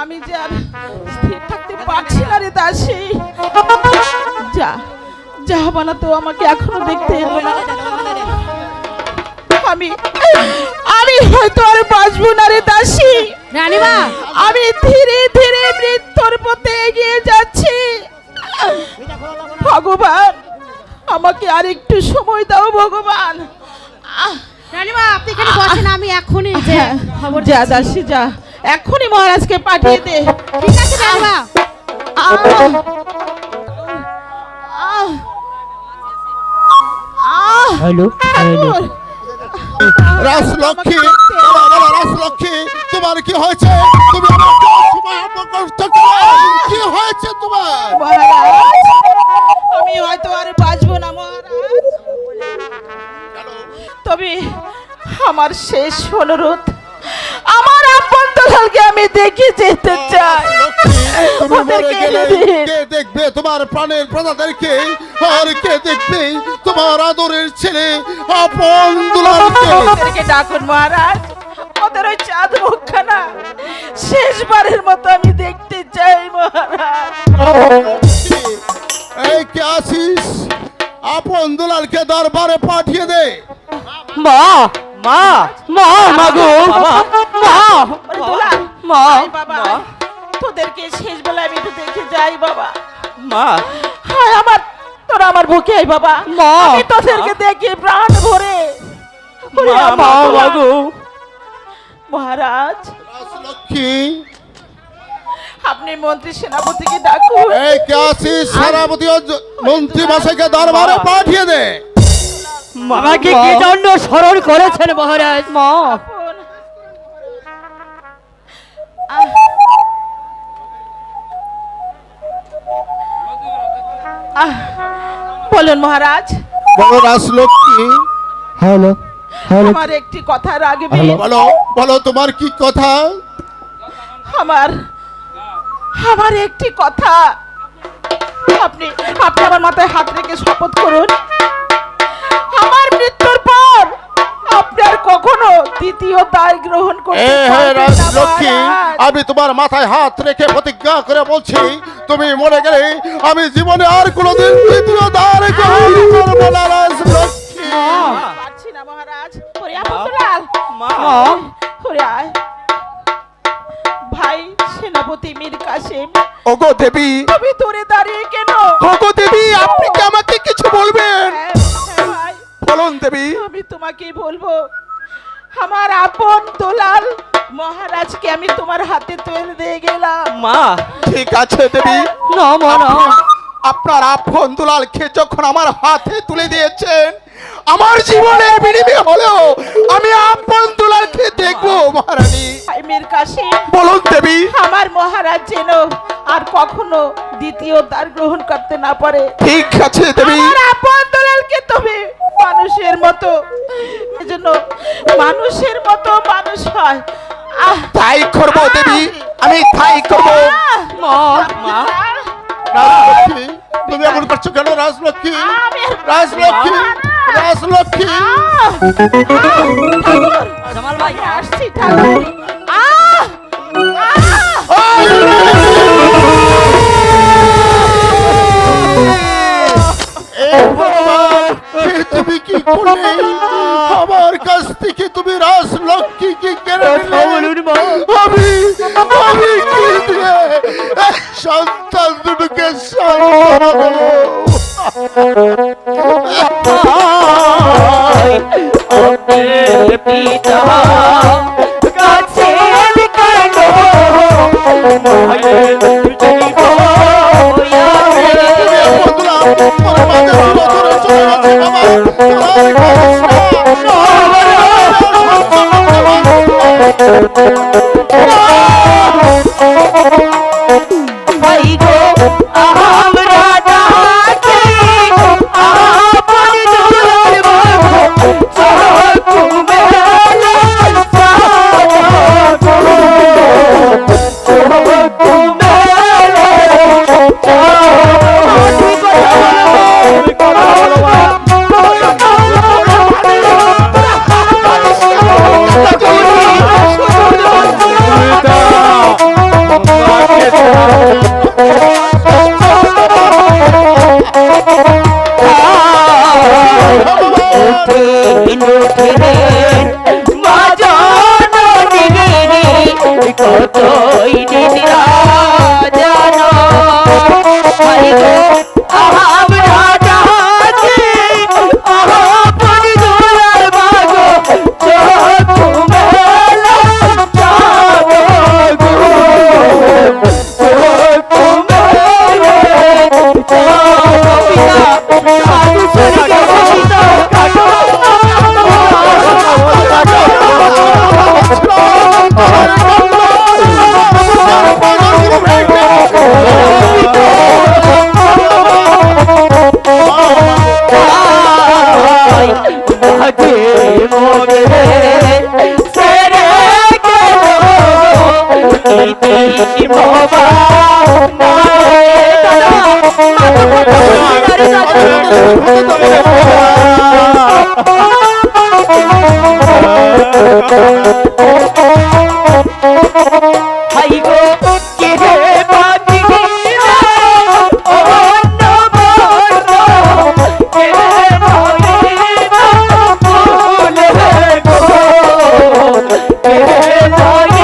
আমি যে আর স্থির থাকতে পারছি না রে দাসী। যা যা বানা তো আমাকে এখনো দেখতে এলো না। আমি আমি হয়তো আর বাঁচবো না রে দাসী। রানীমা, আমি ধীরে ধীরে মৃত্যুর পথে এগিয়ে যাচ্ছি। ভগবান আমাকে আর একটু সময় দাও ভগবান। রানীমা আপনি এখানে বসেন, আমি এখনই যে খবর যা দাসী যা, এখনই মহারাজকে পাঠিয়ে দে। ঠিক আছে রানীমা। হ্যালো হ্যালো রাজলক্ষ্মী, রাজলক্ষ্মী তোমার কি হয়েছে? তুমি আমাকে অসময় করছো কেন? কি হয়েছে তোমার? মহারাজ আমি হয়তো আর বাঁচবো না মহারাজ, তবে আমার শেষ অনুরোধ, আমার আপন দোলালকে আমি দেখে যেতে চাই। তুমি মরে গেলে কে দেখবে তোমার প্রাণের প্রজাদেরকে? আর কে দেখবে তোমার আদরের ছেলে আপন দুলালকে? ওদেরকে ডাকুন মহারাজ, ওদের ওই চাঁদ মুখখানা শেষবারের মতো আমি দেখতে চাই মহারাজ। এই কে আসিস? আপন দুলালকে দরবারে পাঠিয়ে দে। মা মা মা মাগো মা মা ওরে দুলাল, মা আয় বাবা, তোদেরকে শেষ বেলায় আমি একটু দেখে যাই বাবা। মা হায় আমার, তোরা আমার বুকে আয় বাবা, মা, আমি তোদেরকে দেখে প্রাণ ভরে। ওরে মা আমার দুলাল। মাগো মহারাজ রাজলক্ষ্মী, আপনি মন্ত্রী সেনাপতিকে ডাকুন। এই কে আসিস? সেনাপতি মন্ত্রী মশাইকে দরবারে পাঠিয়ে দে। আমাকে কি জন্য স্মরণ করেছেন মহারাজ? মা ডাকুন। বলুন মহারাজ। বলো রাজলক্ষ্মী। হ্যালো হ্যালো আমার একটি কথা রাখবে। বলো বলো তোমার কি কথা? আমার আমার একটি কথা, আপনি আপনি আমার মাথায় হাত রেখে শপথ করুন, আমার মৃত্যুর পর আপনি আর কখনো দ্বিতীয় দায় গ্রহণ করতে পারবেন না রাজলক্ষ্মী, মহারাজ। আমি তোমার মাথায় হাত রেখে প্রতিজ্ঞা করে বলছি, তুমি মরে গেলে আমি জীবনে আর কোনোদিন দ্বিতীয় দায় গ্রহণ করবো না রাজলক্ষ্মী। পারছি না মহারাজ। ওরে আব্দুলাল, মা ওরে আয়। ভাই সেনাপতি মীর কাসেম, ওগো দেবী, তুমি দূরে দাঁড়িয়ে কেন? ওগো দেবী, আপনি কি আমাকে কিছু বলবেন? হ্যাঁ, হ্যাঁ ভাই, বলুন দেবী। আমি তোমাকে বলবো, আমার আপন দোলাল মহারাজকে আমি তোমার হাতে তুলে দিয়ে গেলাম। মা ঠিক আছে দেবী, না মা না, আপনার আপন দুলালকে যখন আমার হাতে তুলে দিয়েছেন, আমার জীবনের বিনিময়ে হলেও আমি আপন দুলালকে দেখবো মহারানী। ভাই মীর কাসেম, বলুন দেবী। আমার মহারাজ যেন আর কখনো দ্বিতীয় দ্বার গ্রহণ করতে না পারে। ঠিক আছে দেবী। আমার আপন দোলালকে তুমি মানুষের মতো, এজন্য মানুষের মতো মানুষ হয়। তাই করবো দেবী, আমি তাই করবো। মা মা রাজলক্ষ্মী, তুমি এমন করছো কেন রাজলক্ষ্মী? রাজলক্ষ্মী, রাজলক্ষ্মী। জামাল ভাই আসছি ঠাকুর। তুমি কি করলে? আমার কাছ থেকে তুমি রাজলক্ষ্মীকে কেড়ে নিলে। আমি আমি কি দিয়ে সন্তান দুটোকে সান্ত্বনা দেবো? পিতা কাছে কেন বন্ধুরা, আমাদের বছরে চলে গেছে বাবা। ভাই গো আমরা ডাকি আপন দুলাল বাবু চকুমে লাল চকুমে লাল বাবা হাই গো কে রে বাদি অন্য বর্ণ কে রে ময়না ফুলে গো কে রে ময়না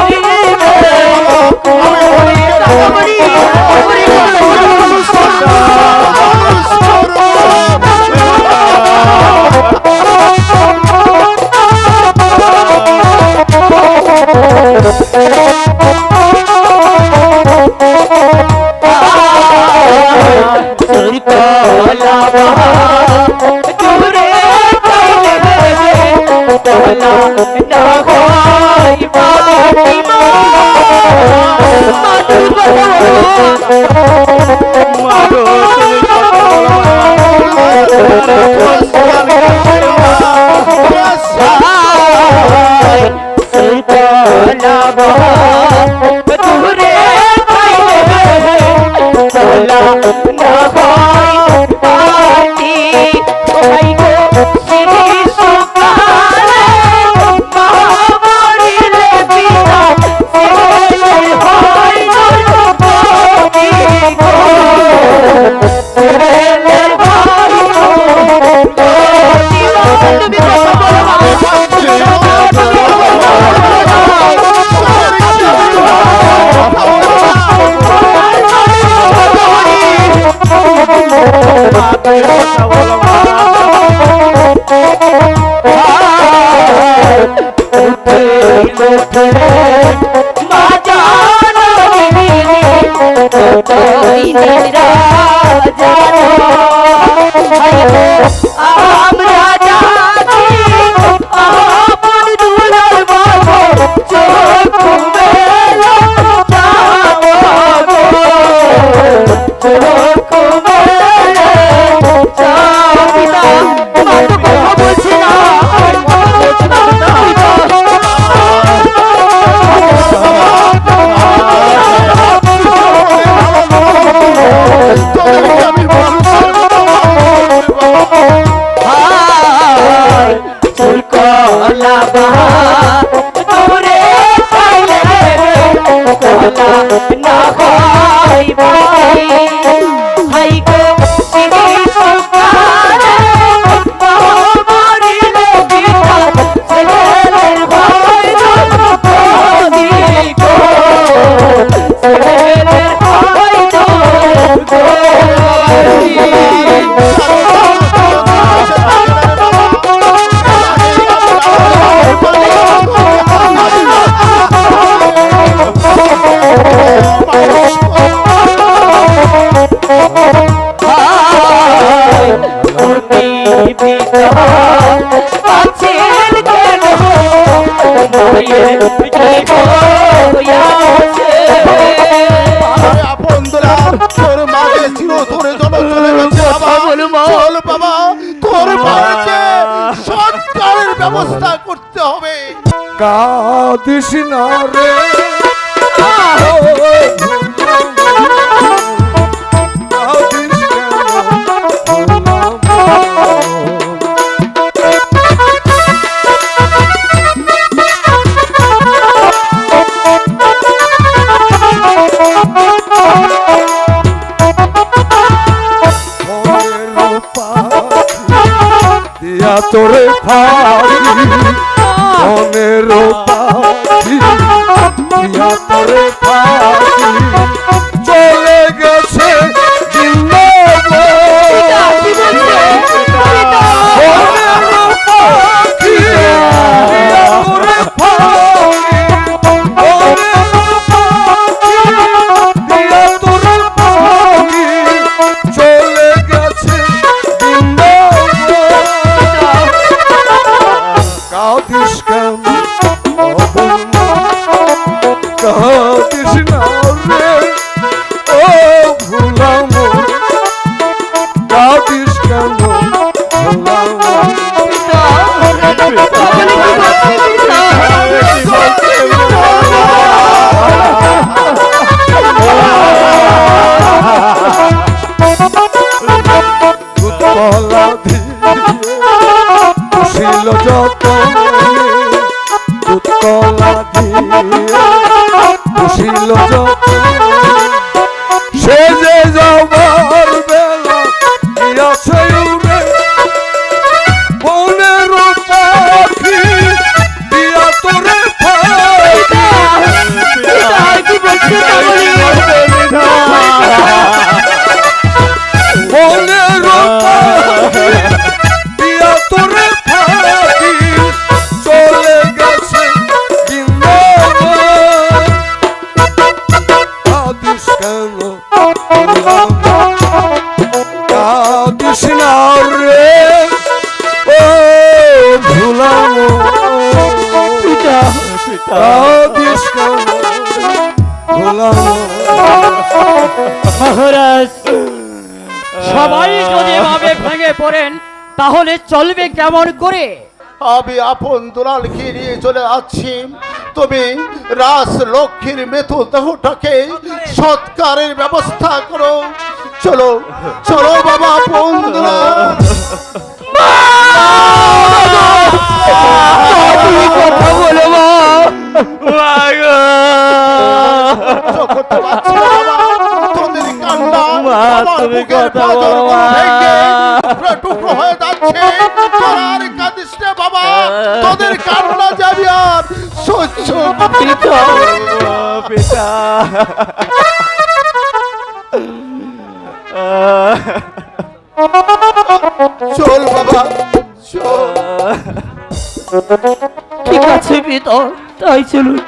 বন্ধুরা তোর মাঝে ছিল ধরে চলে গেছে বাবা তোর বাড়িতে সরকারের ব্যবস্থা করতে হবে। কাঁদিস না রে তোরে ফাড়ি মনের পাখি দিয়া তোরে ফাড়ি চলে গেছে মহারাজ, সবাই যদি এভাবে ভেঙে পড়েন তাহলে চলবে কেমন করে? আমি আপন দুলালকে নিয়ে চলে যাচ্ছি। তুমি রাস লক্ষ্মীর মৃত্যু দেহটাকে সৎকারের ব্যবস্থা করো। চলো চলো বাবা, আপন দুলাল। তুমি কথা বলো মা। সহ্য করতে পারছি না বাবা, তোদের কান্না আমার তুমি বুকের কথা বলো পাঁজরগুলো মা। ভেঙে টুকরো টুকরো হয়ে যাচ্ছে। তোরা আর কাঁদিস না বাবা, তোদের কান্না যাবি আর সহ্য করতে পিতা চল বাবা চল। ঠিক আছে পিতা, তাই চলুন।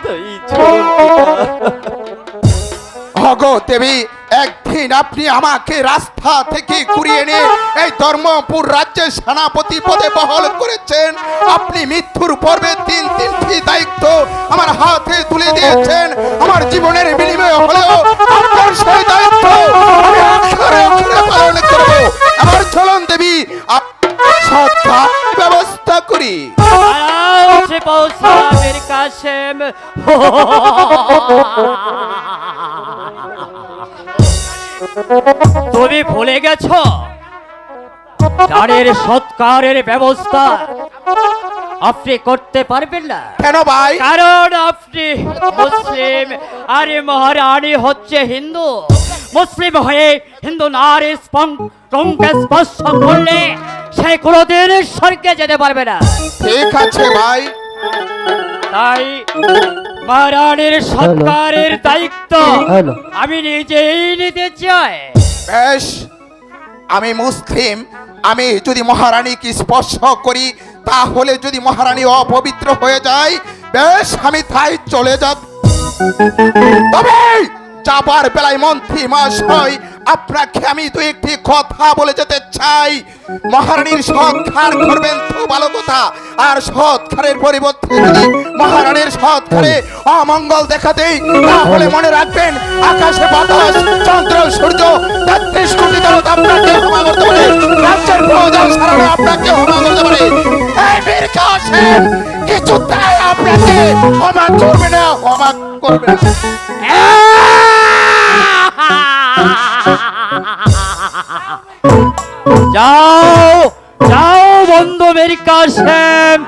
হগো দেবী, একদিন আপনি আমাকে রাস্তা থেকে ঘুরিয়ে নিয়ে এই ধর্মপুর রাজ্যের সেনাপতি পদে বহাল করেছেন। আপনি মৃত্যুর পর্বে তিনটি দায়িত্ব আমার হাতে তুলে দিয়েছেন। আমার জীবনের বিনিময়ে হলেও আপনার সেই দায়িত্ব আমি অক্ষরে অক্ষরে পালন করব। আমার চলন দেবী, সৎকার ব্যবস্থা করি। আরামসে পৌঁছা মীর কাসেম। তুমি ভুলে গেছো গানের সৎকারের ব্যবস্থা আপনি করতে পারবেন না? কেন ভাই? কারণ আপনি মুসলিম, আরে মহারানী হচ্ছে হিন্দু। মুসলিম হয়ে হিন্দু নারী রঙকে স্পর্শ করলে সে কোনোদিন স্বর্গে যেতে পারবে না। ঠিক আছে ভাই। তাই মহারানীর সৎকারের দায়িত্ব আমি নিজেই নিতে চাই। বেশ, আমি মুসলিম, আমি যদি মহারানীকে স্পর্শ করি তাহলে যদি মহারানী অপবিত্র হয়ে যায়, বেশ আমি তাই চলে যাব। তবে যাবার বেলায় মন্ত্রী মহাশয়, আপনাকে আমি দু একটি কথা বলে যেতে চাই। মহারানীর সৎকার করবেন তো ভালো কথা, আর সৎকারের পরিবর্তে যদি মহারানীর সৎকারে অমঙ্গল দেখা দেয় তাহলে মনে রাখবেন আকাশে বাতাস চন্দ্র সূর্য ৩৩ কোটি দেবতা আপনাকে ক্ষমা করতে পারে, রাজ্যের প্রজা সারা আপনাকে ক্ষমা করতে পারে। এই বীর কাসেম কিছুতেই আপনাকে ক্ষমা করবে না, ক্ষমা করবে না। যাও যাও বন্ধু মীর কাসেম,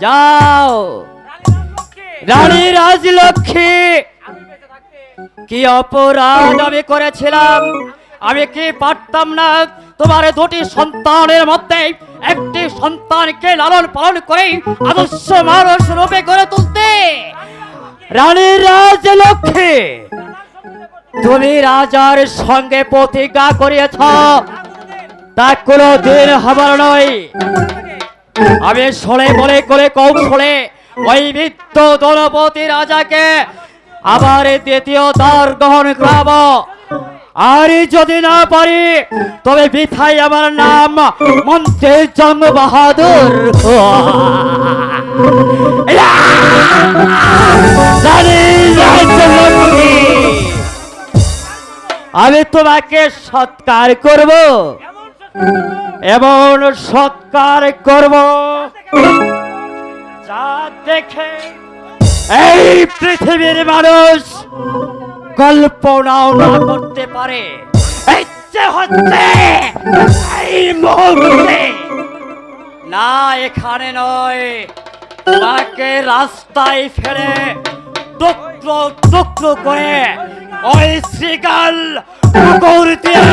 যাও। রানী রাজলক্ষ্মী, কি অপরাধ আমি করেছিলাম? আমি কি পারতাম না তোমার দুটি সন্তানের মধ্যে একটি সন্তানকে লালন পালন করে আদর্শ মানুষ রূপে গড়ে তুলতে? রানী রাজলক্ষ্মী, তুমি রাজার সঙ্গে প্রতিজ্ঞা করিয়েছ, তা কোনদিন হবার নয়। আমি শোনে বলে করে কৌশলে ওই বৃদ্ধ দলপতি রাজাকে আবার দ্বিতীয় দ্বার গ্রহণ করাবো। আর যদি না পারি তবে বিথাই আমার নাম মন্ত্রী জঙ্গ বাহাদুর। আমি তোমাকে সৎকার করব, এমন সৎকার করব যা দেখে এই পৃথিবীর মানুষ কল্পনাও না করতে পারে। ইচ্ছে হচ্ছে এই মুহূর্তে, না এখানে নয়, তাকে রাস্তায় ফেলে টুকরো টুকরো করে ওই শ্রীকাল কুকুর দিয়ে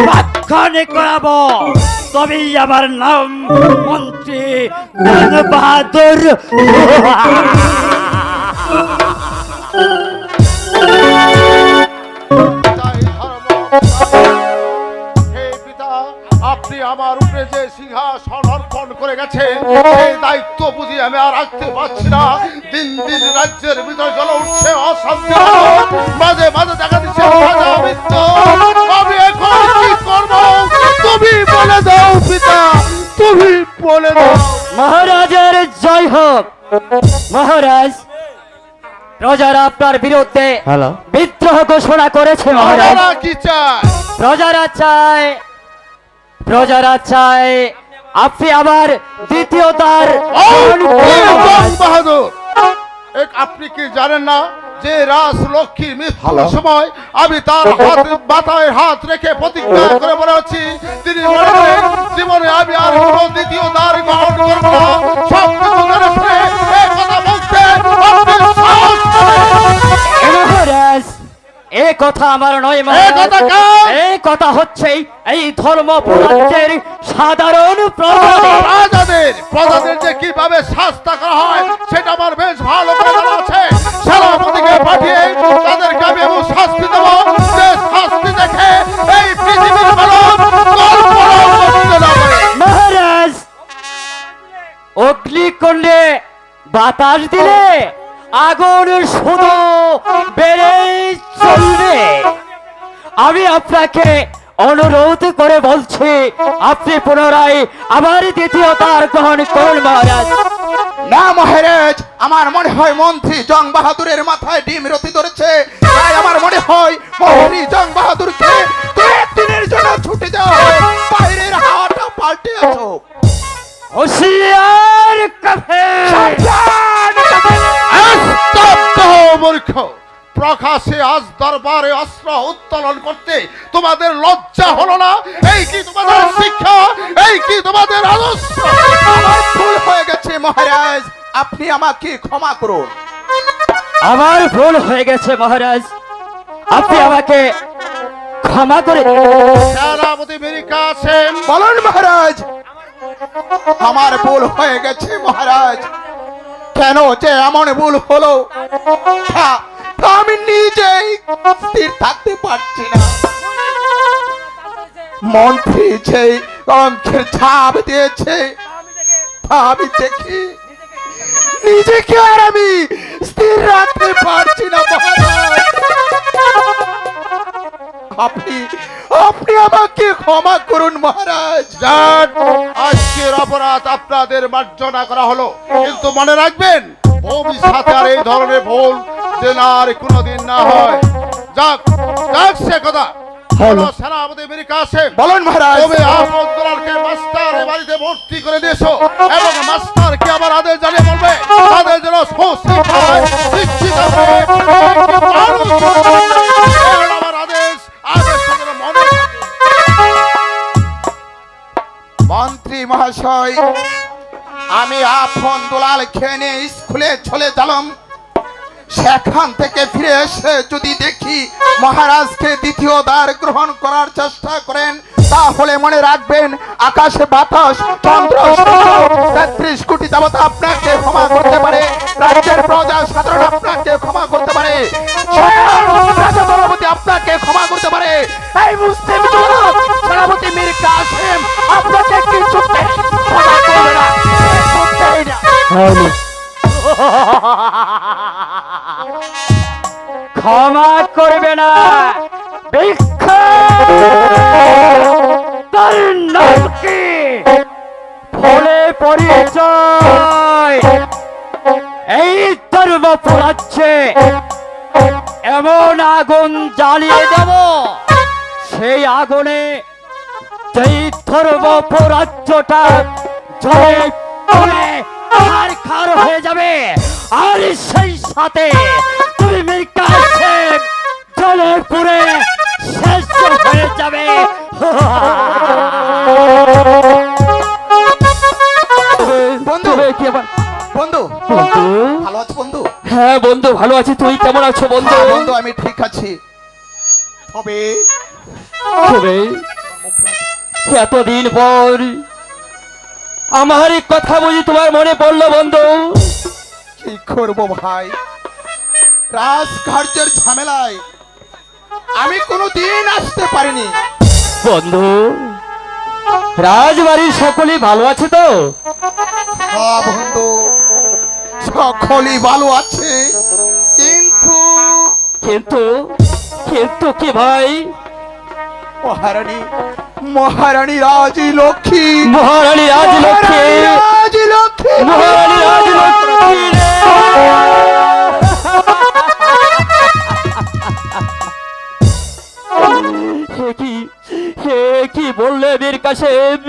বাখ্যানে করাবো। তবেই আমার নাম মন্ত্রী বাহাদুর। হে পিতা, আপনি আমার উপরে যে সিংহাসন অর্পণ করে গেছেন এই দায়িত্ব বুঝি আমি আর রাখতে পারছি না। দিন দিন রাজ্যের ভিতরে জ্বলে উঠছে অশান্তি, মাঝে মাঝে দেখা দিচ্ছে মৃত্যু। আমি এখন কি করব তুমি বলে দাও পিতা, তুমি বলে দাও। মহারাজের জয় হোক। মহারাজ, প্রজারা আপনার বিরুদ্ধে হ্যালো বিদ্রোহ ঘোষণা করেছে মহারাজ। আমরা কি চাই? প্রজারা চায় আপনি আবার দ্বিতীয় তার বাহাদুর, আপনি কি জানেন না যে রাজলক্ষ্মীর মৃত্যুর সময় আমি তার মাথায় হাত রেখে প্রতিজ্ঞা করে বলেছি তিনি বলবেন, জীবনে আমি আর কোনো দ্বিতীয় দ্বার গ্রহণ করব না। সব কিছু জেনে শুনে এই কথা বলতে আপনি সাহস করেন? মহারাজ, এই কথা আমার নয় এই মহারাজ, কথা কার? এই কথা হচ্ছে এই ধর্মপুর রাজ্যের সাধারণ প্রজাদের। প্রজাদের যে কিভাবে শাস্তি করা হয় সেটা আমার বেশ ভালো করে জানা আছে। সেনাপতিকে পাঠিয়ে তাদেরকে আমি এমন শাস্তি দেব যে শাস্তি দেখে এই পৃথিবীর মানুষ কল্পনাও করতে না পারে। মহারাজ, অগ্নি করলে বাতাস দিলে আগুন শুধু বেড়েই চলবে। আমি আপনাকে অনুরোধ করে বলছি, আপনি পুনরায় আবার দ্বিতীয় তার গ্রহণ করুন মহারাজ। না মহারাজ, আমার মনে হয় মন্ত্রী জং বাহাদুরের মাথায় ডিম রতি ধরেছে। তাই আমার মনে হয় মন্ত্রী জং বাহাদুরকে 2 দিনের জন্য ছুটি দেওয়া হয়। বাইরের হাওয়াটা পাল্টে আছো। হুঁশিয়ার কাফের! স্তব্ধ মূর্খ! প্রকাশে আজ দরবারে অস্ত্র উত্তোলন করতে তোমাদের লজ্জা হলো না? এই কি তোমাদের শিক্ষা? এই কি তোমাদের আদর্শ? আমার ভুল হয়ে গেছে মহারাজ, আপনি আমাকে ক্ষমা করুন। আমার ভুল হয়ে গেছে মহারাজ, আপনি আমাকে ক্ষমা করে দিন। সেনাপতি মিরিকা আছেন। বলুন মহারাজ। আমার ভুল হয়ে গেছে মহারাজ। কেন যে এমন ভুল হলো তা আমি নিজেই স্থির থাকতে পারছি না। মন্ত্রী যে অঙ্কের ছাপ দিয়েছে তা আমি দেখি নিজেকে আর আমি স্থির রাখতে পারছি না মহারাজ। আপনি আপনি আমাকে ক্ষমা করুন মহারাজ। যান, আজকের অপরাধ আপনাদের মার্জনা করা হলো, কিন্তু মনে রাখবেন ভবিষ্যতে আর এই ধরনের ভুল যেন আর কোনোদিন না হয়। যাক যাক, সে কথা হলো। সেনাপতি মিরিকা আছেন। বলুন মহারাজ। তবে আপন দুলালকে মাস্টার বাড়িতে ভর্তি করে দিয়েছো এবং মাস্টারকে আবার আদেশ জানিয়ে বলবে তাদের যেন সুশিক্ষায় শিক্ষিত হবে। আমার আদেশ যেন মনে থাকে। মন্ত্রী মহাশয়, আমি আপন দুলাল খেয়ে নিয়ে স্কুলে চলে গেলাম। সেখান থেকে ফিরে এসে যদি দেখি মহারাজকে দ্বিতীয় দ্বার গ্রহণ করার চেষ্টা করেন, তাহলে মনে রাখবেন আকাশে বাতাস চন্দ্র 33 কোটি দেবতা আপনাকে ক্ষমা করতে পারে, রাজ্যের প্রজা সাধারণ আপনাকে ক্ষমা করতে পারে, স্বয়ং রাজা দলপতি আপনাকে ক্ষমা করতে পারে। এই মুসলিম জগৎ সেনাপতি মীর কাসেম আপনাকে কিছুতেই ক্ষমা করবে না, কিছুতেই না। ক্ষমা করবে না? তার নাম কি? ফলে পরিচয়। এই ধর্মপুর রাজ্যে এমন আগুন জ্বালিয়ে দেব, সেই আগুনে যেই ধর্মপুর রাজ্যটা জ্বলে পুড়ে ছারখার হয়ে যাবে, আর সেই সাথে তুমি মীর কাসেম জ্বলে পুড়ে শেষ হয়ে যাবে। বন্ধু বন্ধু বন্ধু, ভালো আছো বন্ধু? হ্যাঁ বন্ধু ভালো আছি, তুই কেমন আছো বন্ধু? হ্যাঁ বন্ধু, আমি ঠিক আছি। তবে তবে এতদিন পর আমার এই কথা বুঝি তোমার মনে পড়লো বন্ধু? কি করবো ভাই, রাজকার্যের ঝামেলায় আমি কোনোদিন আসতে পারিনি। বন্ধু, রাজবাড়ির সকলেই ভালো আছে তো? হ্যাঁ বন্ধু, সকলই ভালো আছে, কিন্তু কিন্তু কিন্তু কি ভাই? মহারানী মহারানী রাজলক্ষ্মী মহারানী রাজলক্ষ্মী, রাজলক্ষ্মী মহারানী রাজলক্ষ্মী রে! কাশেম,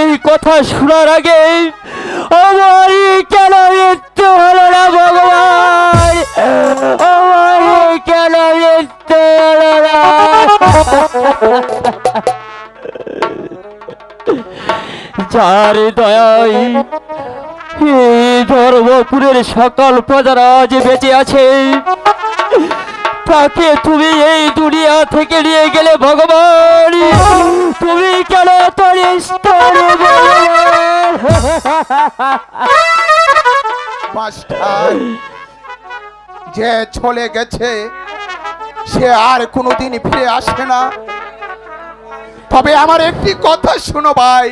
এই কথা শোনার আগে আমার কেন মৃত্যু হলো না ভগবান, আমার কেন মৃত্যু হলো না? যার দয়ায় এই ধর্মপুরের সকল প্রজারা আজ বেঁচে আছে, তাকে তুমি এই দুনিয়া থেকে নিয়ে গেলে ভগবান, তুমি কেন তোর স্তরে মাস্টার, যে চলে গেছে সে আর কোনোদিন ফিরে আসে না। তবে আমার একটি কথা শোনো ভাই,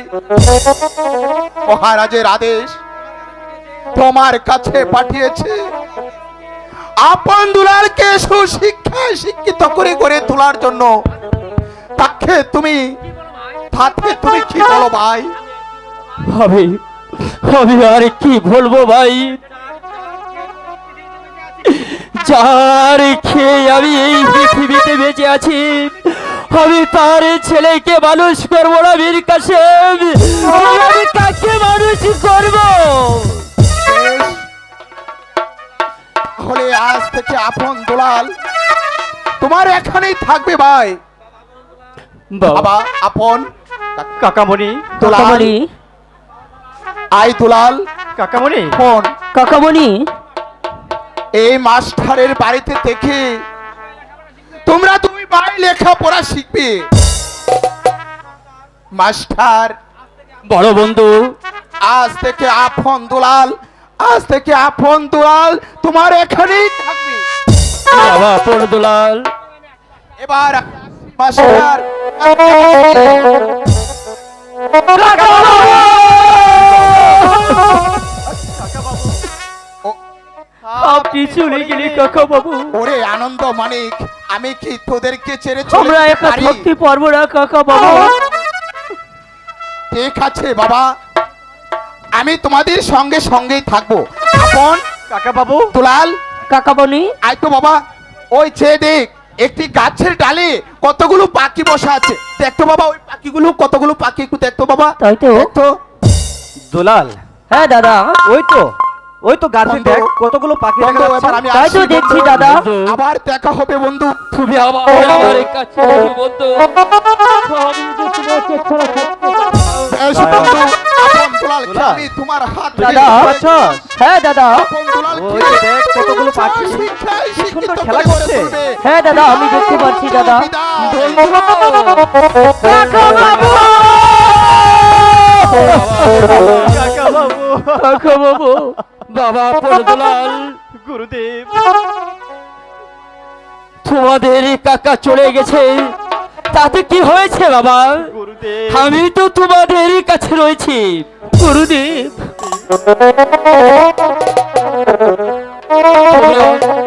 মহারাজের আদেশ তোমার কাছে পাঠিয়েছে আপন দুলালকে সুশিক্ষায় শিক্ষিত করে গড়ে তোলার জন্য। তাকে তুমি কি বলো ভাই? আমি আমি আর কি বলবো ভাই, যার খেয়ে আমি এই পৃথিবীতে বেঁচে আছি, আমি তার ছেলেকে মানুষ করবো না বীর কাশেম, আমি কাকে মানুষ করবো? তাহলে আজ থেকে আপন দুলাল তোমার এখানেই থাকবে ভাই। বাবা আপন কাকামণি, দুলাল, আই দুলাল, কাকামণি, ফোন কাকামণি, এই মাস্টারের বাড়িতে থেকে তোমরা তুমি ভাই লেখাপড়া শিখবে। মাস্টার বড় বন্ধু, আজ থেকে আপন দুলাল, আজ থেকে আপন দুলাল তোমার এখানেই থাকবে। বাবা আপন দুলাল। এবার মাস্টার আপনি চলে গেলে কাকা বাবু, ওরে আনন্দ মানিক, আমি কি তোদেরকে ছেড়ে আমরা চলে একা পারি? থাকতে পারবো না কাকা বাবু। ঠিক আছে বাবা, আমি তোমাদের সঙ্গে সঙ্গেই থাকবো। আপন কাকা বাবু, দুলাল, কাকামণি, আই তো বাবা, ওই যে দেখ একটি গাছের ডালে কতগুলো পাখি বসা আছে, দেখতো বাবা ওই পাখিগুলো, কতগুলো পাখি একটু দেখতো বাবা। তাই তো। দেখতো দুলাল, হ্যাঁ দাদা, ওই তো গাছে বন্ধু, দেখ কতগুলো পাখি বন্ধু, দেখা এবার যাচ্ছে। আমি তাই তো আসছি দেখছি বন্ধু। দাদা। আবার দেখা হবে বন্ধু। তুমি আবার আমার কাছে এসো বন্ধু। আমি যে তোমার চেষ্টা বেশ বন্ধু, আপন দুলালকে আমি তোমার হাত দাদা, হ্যাঁ দাদা, আপন দুলালকে ওই দেখ কতগুলো পাখি শিক্ষায় শিক্ষিত সুন্দর করে খেলা গড়ে করছে। তুলবে। হ্যাঁ দাদা, আমি দেখতে পাচ্ছি দাদা। কাকা বাবু, বাবা দুলাল, গুরুদেব, তোমাদের কাকা চলে গেছে, তাতে কি হয়েছে বাবা? গুরুদেব, আমি তো তোমাদের কাছে রয়েছি গুরুদেব।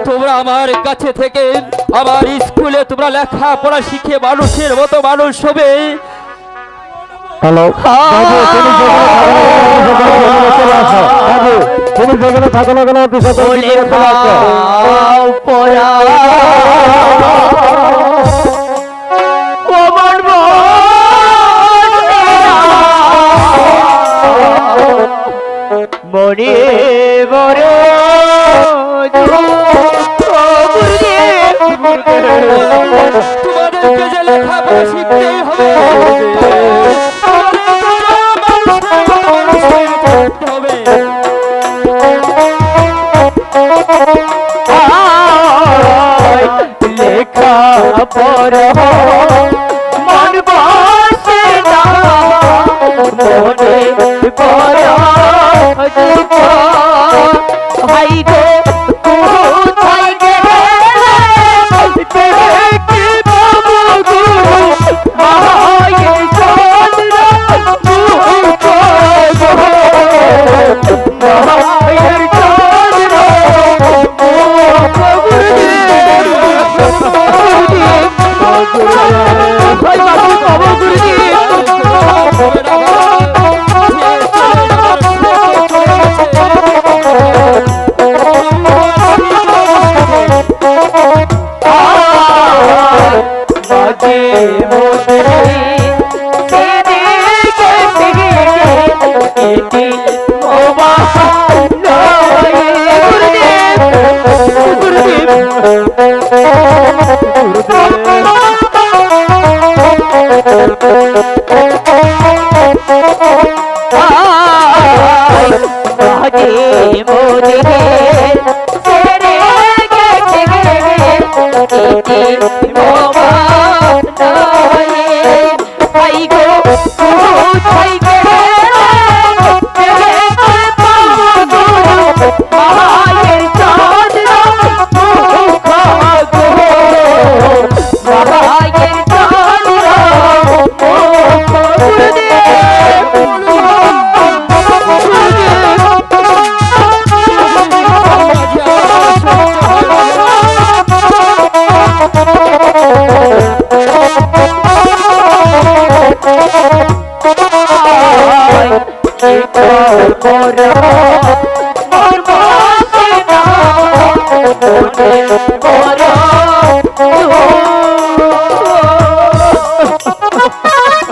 তোমরা আমার কাছে থেকে আমার স্কুলে তোমরা লেখাপড়া শিখে মানুষের মতো মানুষ হবে। হ্যালো বাবু, তুমি যেখানে থাকো না কেন অফিসে চলে আসো। মনে বড় তোমাদেরকে যে লেখাপড়া শিখতেই হবে, লেখা পড়া মন বসে না, মনে পড়া ভাই গো কোথায় গেলে দেখি বাবু গো মায়ের চন্দ্র মুখ গো মায়ের চন্দ্র মুখ ভাই বাবু বাবু গুরুজি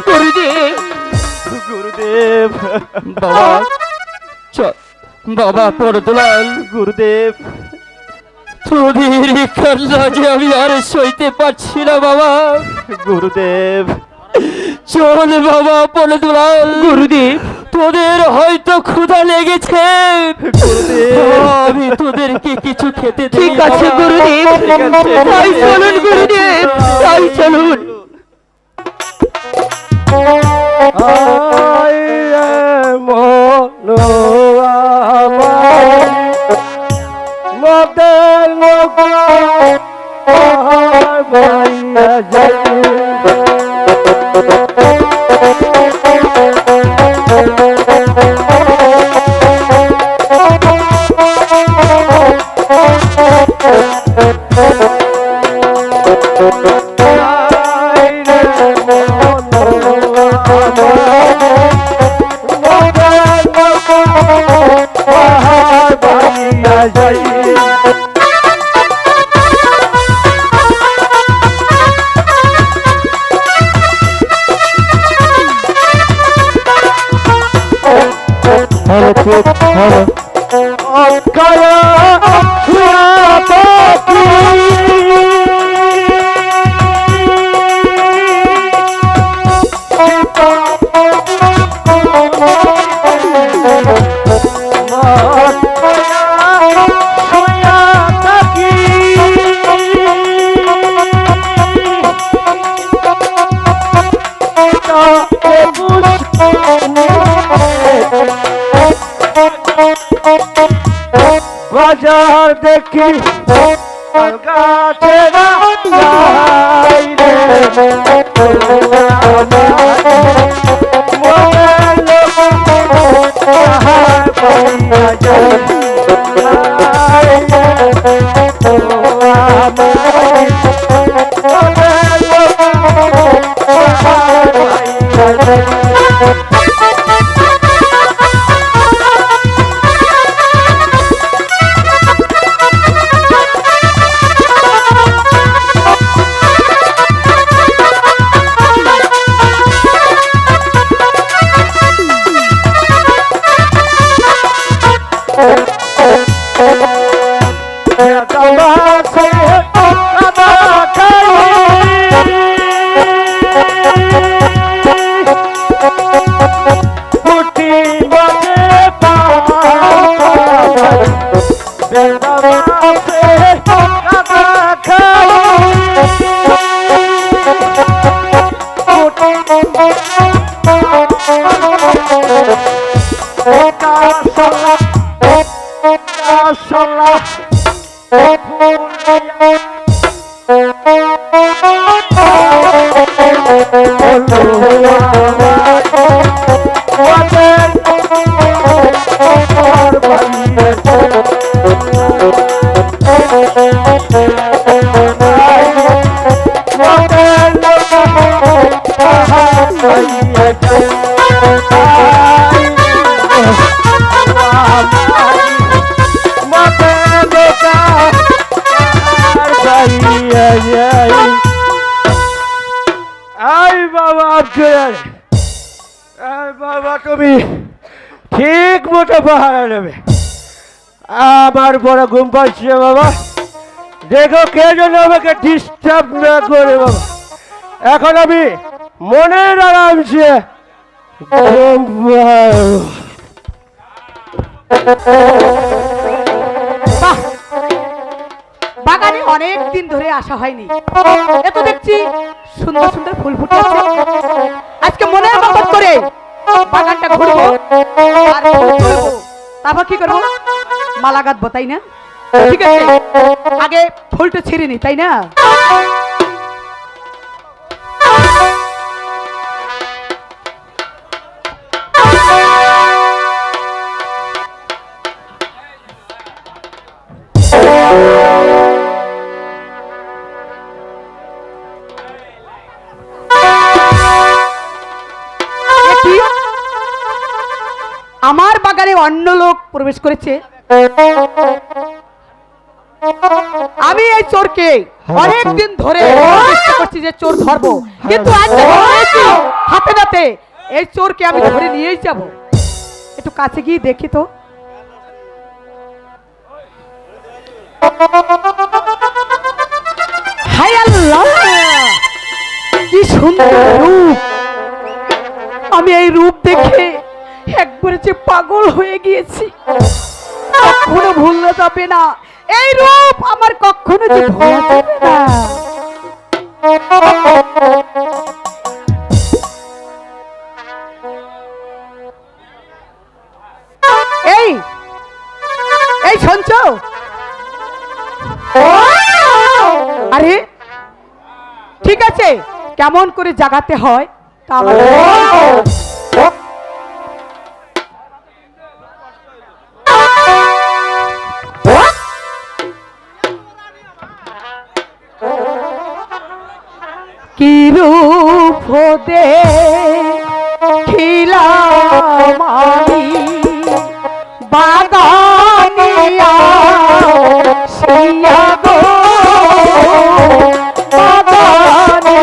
গুরুদেব গুরুদেব বাবা বাবা পরদলাল গুরুদেব তোদের কান্না যে আমি আর সইতে পারছি না বাবা গুরুদেব চল বাবা পরদলাল গুরুদেব তোদের হয়তো ক্ষুধা লেগেছে আমি তোদেরকে কিছু খেতে দেই ঠিক আছে গুরুদেব তাই চলুন গুরুদেব তাই চলুন বাজার দেখি গাছে না যাই রে বাবা তুমি ঠিক মতো পাহারা নেবে আমার বড় ঘুম পাচ্ছে বাবা দেখো কে যেন আমাকে ডিস্টার্ব না করে বাবা এখন আমি মনের আরামছে বাগানে অনেক দিন ধরে আসা হয়নি এত দেখছি সুন্দর সুন্দর ফুল ফুটে আছে আজকে মনের মতো করে বাগানটা ঘুরবো আর ফুল তুলবো তারপর কি করবো মালা গাঁথবো তাই না ঠিক আছে আগে ফুলটা ছিঁড়ে নি তাই না আমার বাগানে অন্য লোক প্রবেশ করেছে আমি এই চোরকে অনেক দিন ধরে চেষ্টা করছি যে চোর ধরবো, কিন্তু আজ যখন পেয়েছি হাতে নাতে, এই চোরকে আমি ধরে নিয়েই যাব। একটু কাছে গিয়ে দেখি তো। হায় আল্লাহ, কি সুন্দর রূপ! আমি এই রূপ দেখে একবারে যে পাগল হয়ে গিয়েছি, কখনো ভুলতে যাবে না এই রূপ, আমার কখনো যে ভোলা যাবে না। এই এই শুনছ? আরে ঠিক আছে, কেমন করে জাগাতে হয় তা আমার কি রূপ দে খিলাম আমি বাগানিয়া শিয়া গো বাগানে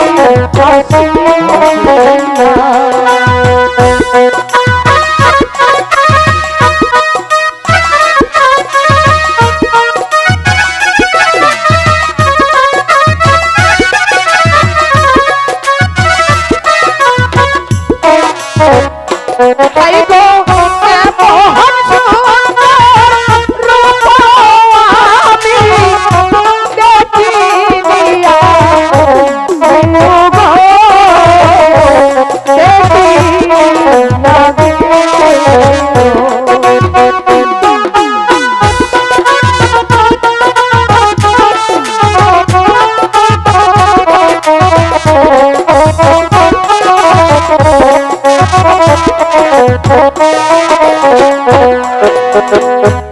Thank you.